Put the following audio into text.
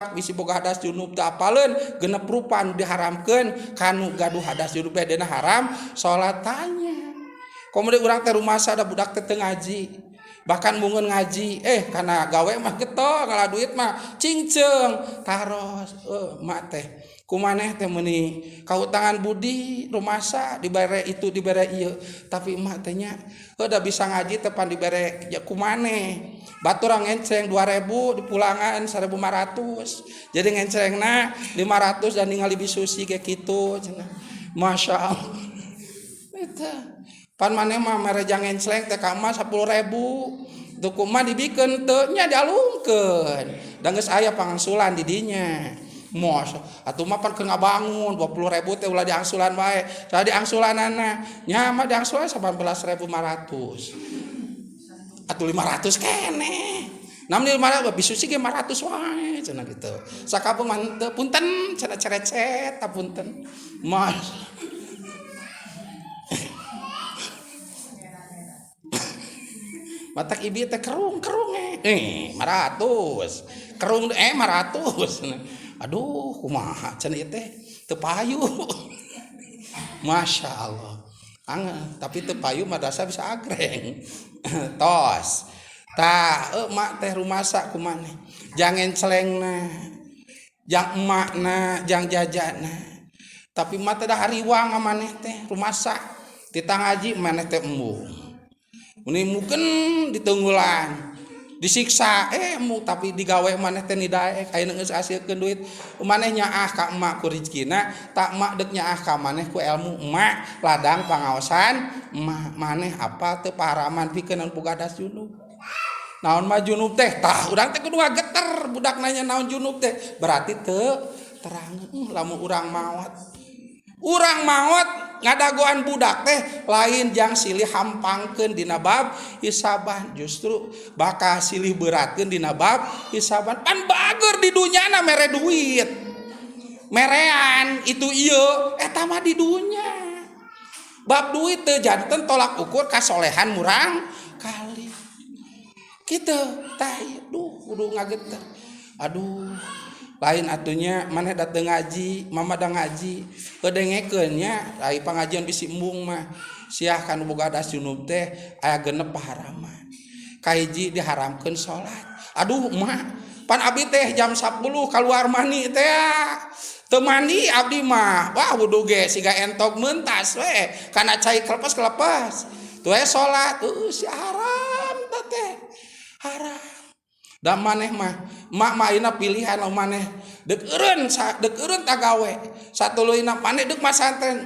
bisi boga hadas junub teu apaleun genep rupa nu diharamkeun kanu gaduh hadas junub dina haram salat tanya. Komo urang teh rumasa ada budak teh ngaji. Bahkan mungun ngaji karena gawe mah getol ngala duit mah cingceung taros mak teh kumaneh teh meuni kautangan budi rumasa dibere itu dibere ieu tapi emak teh nya udah bisa ngaji tepan dibere ya kumaneh batur ngenceng 2000 dipulangan 1500 jadi ngencengna 500 dan ningali bisusi kayak kitu cenah masya Allah eta pan maneh mah mere jangencleng teh ka emas 10.000 teu kumaha dibikeun teu nya dialungkeun da geus aya pangangsulan di dinya mos atuh mah pan keur ngabangun 20.000 teh ulah diangsulan wae saya diangsulanana nya mah diangsulan 19.500 atuh 500 keneh namun 500 bisusi ge 500 wae cenah kitu sakabeung mah teu punten cenah cerecet punten mas matak ibi teh kerung 500 kerung 500 aduh kumaha cenah ieu teh teu payu masya Allah tapi teu payu mah dasa bisa agreng tos tah emak teh rumasa kumaneh jangan celengna jang emakna jang jajana tapi mah teh da hariwang maneh teh rumasa tita ngaji maneh teh embung muni mukeun ditunggulan disiksa mu tapi digawe maneh teh nidaek ayeuna geus asilkeun duit maneh nyaah ka emak ku rezekina tak emak deuk nyaah ka maneh ku ilmu emak ladang pangaosan emak maneh apa teu paharaman pikeun boga hadas junub naon mah junub teh tah urang teh kudu ngageter budak nanya naon junub teh berarti teu terang lamun urang maot ngadagoan budak teh lain jang silih hampangkeun dina bab hisaban justru bakal silih beratkeun dina bab hisaban pan bager di dunyana mere duit merean itu ieu eta mah di dunya bab duit teu janten tolak ukur kasolehan murang kali kitu tah kudu ngageter aduh lain atunya maneh dateng ngaji mama da ngaji kedengekeun nya ai pangajian bisi embung mah siah kan boga hadas junub teh aya genep paharaman kahiji diharamkeun salat aduh mah pan abdi teh jam 10 kaluar mani teh teu mandi abdi mah wah wudu ge siga entok meuntas we kana cai kelepas tuh salat si haram teh haram da maneh mah mak maina pilihan maneh deuk eureun tagawe satuluyna maneh deuk masantren